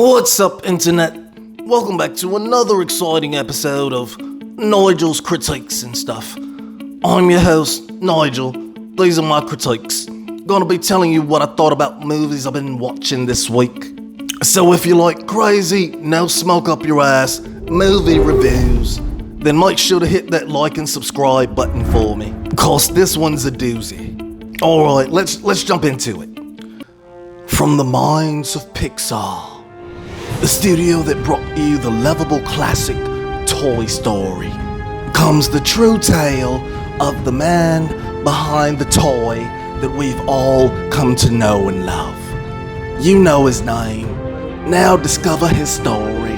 What's up, Internet? Welcome back to another exciting episode of Nigel's Critiques and Stuff. I'm your host, Nigel. These are my critiques. Gonna be telling you what I thought about movies I've been watching this week. So if you like crazy, no smoke up your ass movie reviews, then make sure to hit that like and subscribe button for me, cause this one's a doozy. Alright, let's jump into it. From the minds of Pixar, the studio that brought you the lovable classic Toy Story, comes the true tale of the man behind the toy that we've all come to know and love. You know his name. Now discover his story.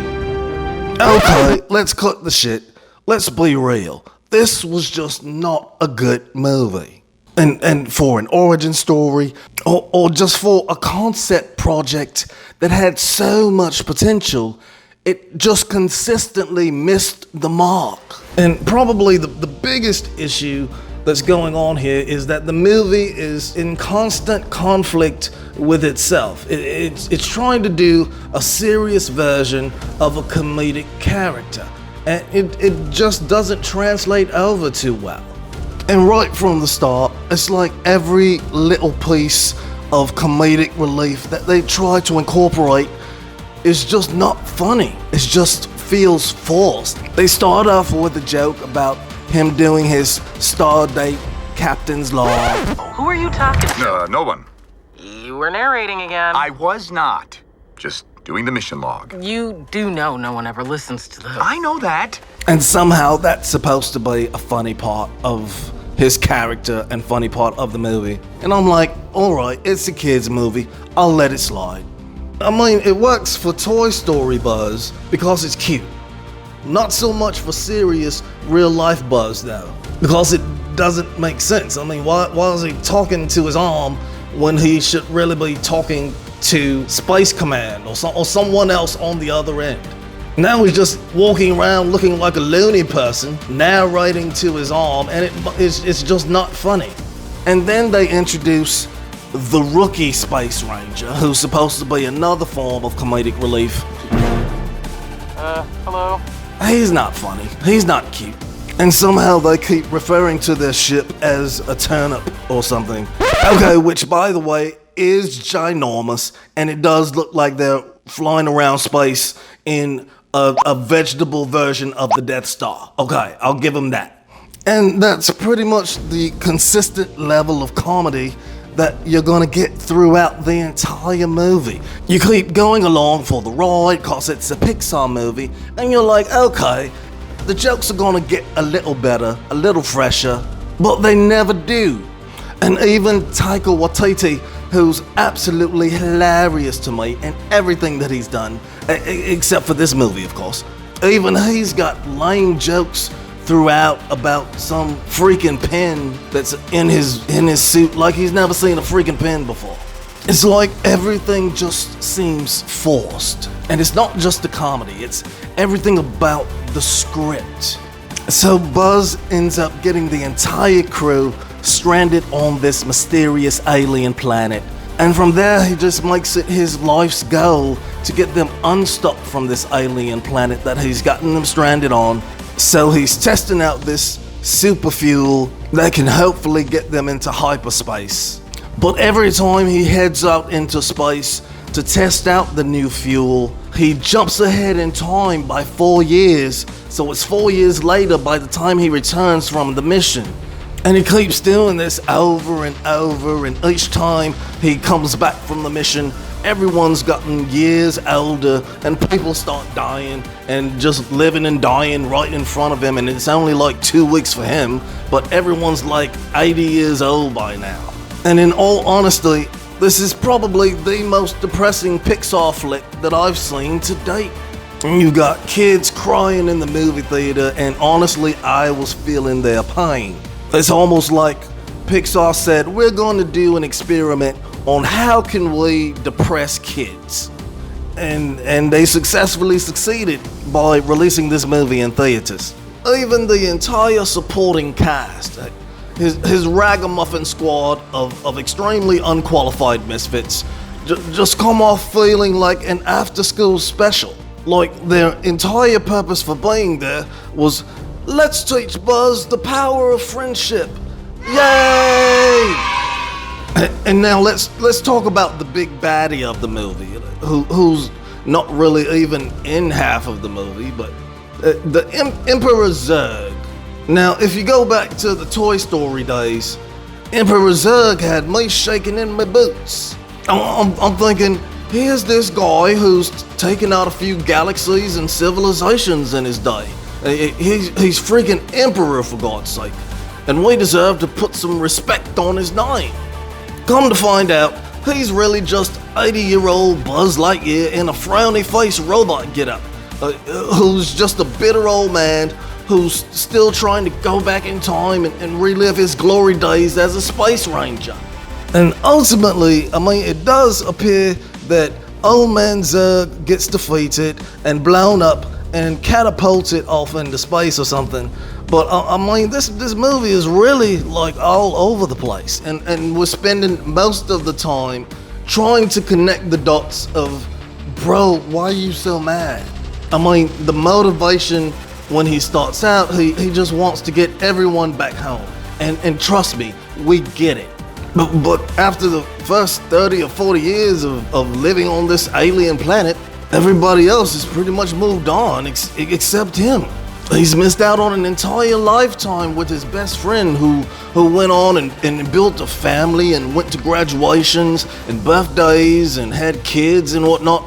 Okay, let's cut the shit. Let's be real. This was just not a good movie. And for an origin story, or just for a concept project that had so much potential, it just consistently missed the mark. And probably the biggest issue that's going on here is that the movie is in constant conflict with itself. It's trying to do a serious version of a comedic character, and it just doesn't translate over too well. And right from the start, it's like every little piece of comedic relief that they try to incorporate is just not funny. It just feels forced. They start off with a joke about him doing his Stardate Captain's Log. Who are you talking to? No one. You were narrating again. I was not. Just doing the mission log. You do know no one ever listens to those. I know that. And somehow that's supposed to be a funny part of his character and funny part of the movie. And I'm like, alright, it's a kid's movie. I'll let it slide. I mean, it works for Toy Story Buzz because it's cute. Not so much for serious real-life Buzz, though, because it doesn't make sense. I mean, why is he talking to his arm when he should really be talking to Space Command or someone else on the other end? Now he's just walking around looking like a loony person, narrating to his arm, and it's just not funny. And then they introduce the rookie Space Ranger, who's supposed to be another form of comedic relief. Hello? He's not funny. He's not cute. And somehow they keep referring to their ship as a turnip or something. Okay, which by the way is ginormous, and it does look like they're flying around space in a vegetable version of the Death Star. Okay, I'll give them that. And that's pretty much the consistent level of comedy that you're gonna get throughout the entire movie. You keep going along for the ride cause it's a Pixar movie, and you're like, okay, the jokes are gonna get a little better, a little fresher, but they never do. And even Taika Waititi, who's absolutely hilarious to me in everything that he's done, except for this movie, of course. Even he's got lame jokes throughout about some freaking pin that's in his suit, like he's never seen a freaking pin before. It's like everything just seems forced. And it's not just the comedy, it's everything about the script. So Buzz ends up getting the entire crew stranded on this mysterious alien planet. And from there, he just makes it his life's goal to get them unstuck from this alien planet that he's gotten them stranded on. So he's testing out this super fuel that can hopefully get them into hyperspace. But every time he heads out into space to test out the new fuel, he jumps ahead in time by 4 years. So it's 4 years later by the time he returns from the mission. And he keeps doing this over and over, and each time he comes back from the mission, everyone's gotten years older, and people start dying and just living and dying right in front of him, and it's only like 2 weeks for him, but everyone's like 80 years old by now. And in all honesty, this is probably the most depressing Pixar flick that I've seen to date. And you got kids crying in the movie theater, and honestly, I was feeling their pain. It's almost like Pixar said, we're going to do an experiment on how can we depress kids. And they successfully succeeded by releasing this movie in theaters. Even the entire supporting cast, his ragamuffin squad of extremely unqualified misfits, just come off feeling like an after-school special. Like their entire purpose for being there was, let's teach Buzz the power of friendship. Yay! And now let's talk about the big baddie of the movie, who's not really even in half of the movie, but the Emperor Zerg. Now, if you go back to the Toy Story days, Emperor Zerg had me shaking in my boots. I'm thinking, here's this guy who's taken out a few galaxies and civilizations in his day. He's freaking Emperor, for God's sake. And we deserve to put some respect on his name. Come to find out, he's really just 80-year-old Buzz Lightyear in a frowny-faced robot getup, who's just a bitter old man who's still trying to go back in time and relive his glory days as a space ranger. And ultimately, it does appear that old man Zerg gets defeated and blown up and catapulted off into space or something. But this movie is really like all over the place, and we're spending most of the time trying to connect the dots of, bro, why are you so mad? The motivation when he starts out, he just wants to get everyone back home, and trust me, we get it. But after the first 30 or 40 years of living on this alien planet, everybody else has pretty much moved on except him. He's missed out on an entire lifetime with his best friend who went on and built a family and went to graduations and birthdays and had kids and whatnot.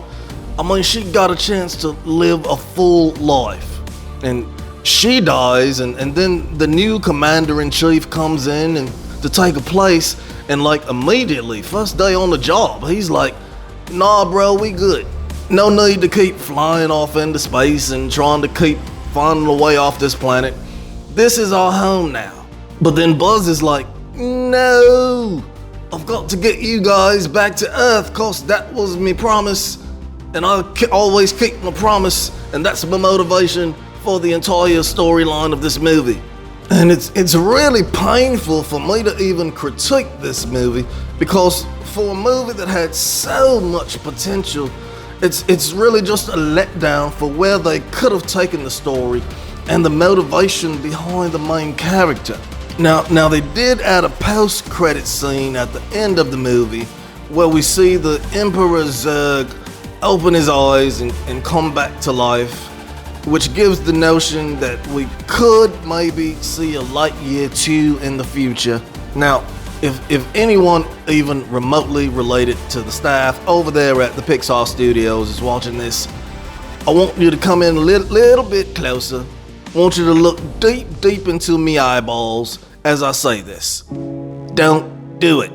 She got a chance to live a full life. And she dies, and then the new commander-in-chief comes in and to take her place, and immediately, first day on the job, he's like, nah bro, we good. No need to keep flying off into space and trying to keep finding a way off this planet. This is our home now. But then Buzz is like, no, I've got to get you guys back to Earth, cause that was me promise, and I always keep my promise, and that's my motivation for the entire storyline of this movie. And it's really painful for me to even critique this movie, because for a movie that had so much potential, it's really just a letdown for where they could have taken the story and the motivation behind the main character. Now they did add a post-credit scene at the end of the movie where we see the Emperor Zerg open his eyes and come back to life, which gives the notion that we could maybe see a Lightyear 2 in the future. Now, if anyone even remotely related to the staff over there at the Pixar studios is watching this, I want you to come in a little bit closer. I want you to look deep into me eyeballs as I say this. Don't do it.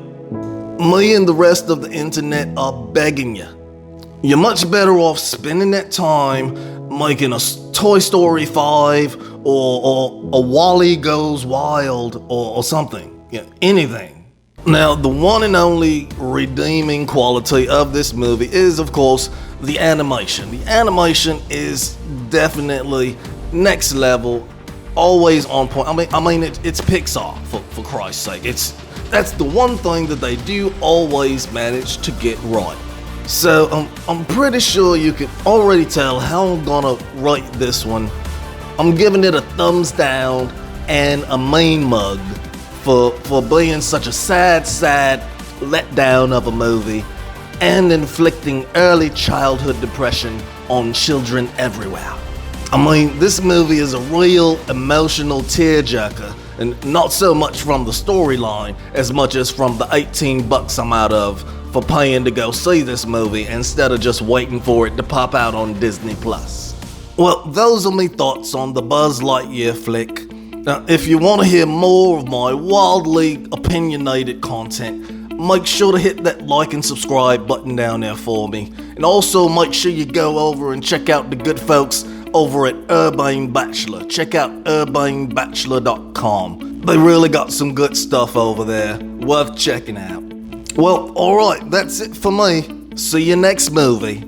Me and the rest of the internet are begging you. You're much better off spending that time making a Toy Story 5 or a Wall-E Goes Wild or something. Anything. Now, the one and only redeeming quality of this movie is, of course, the animation. The animation is definitely next level, always on point. It's Pixar, for Christ's sake. That's the one thing that they do always manage to get right. So I'm pretty sure you can already tell how I'm gonna rate this one. I'm giving it a thumbs down and a mean mug for being such a sad letdown of a movie and inflicting early childhood depression on children everywhere. This movie is a real emotional tearjerker, and not so much from the storyline as much as from the $18 I'm out of for paying to go see this movie instead of just waiting for it to pop out on Disney+. Well, those are my thoughts on the Buzz Lightyear flick. Now, if you want to hear more of my wildly opinionated content, make sure to hit that like and subscribe button down there for me. And also make sure you go over and check out the good folks over at Urbane Bachelor. Check out urbanebachelor.com. They really got some good stuff over there, worth checking out. Well, alright, that's it for me. See you next movie.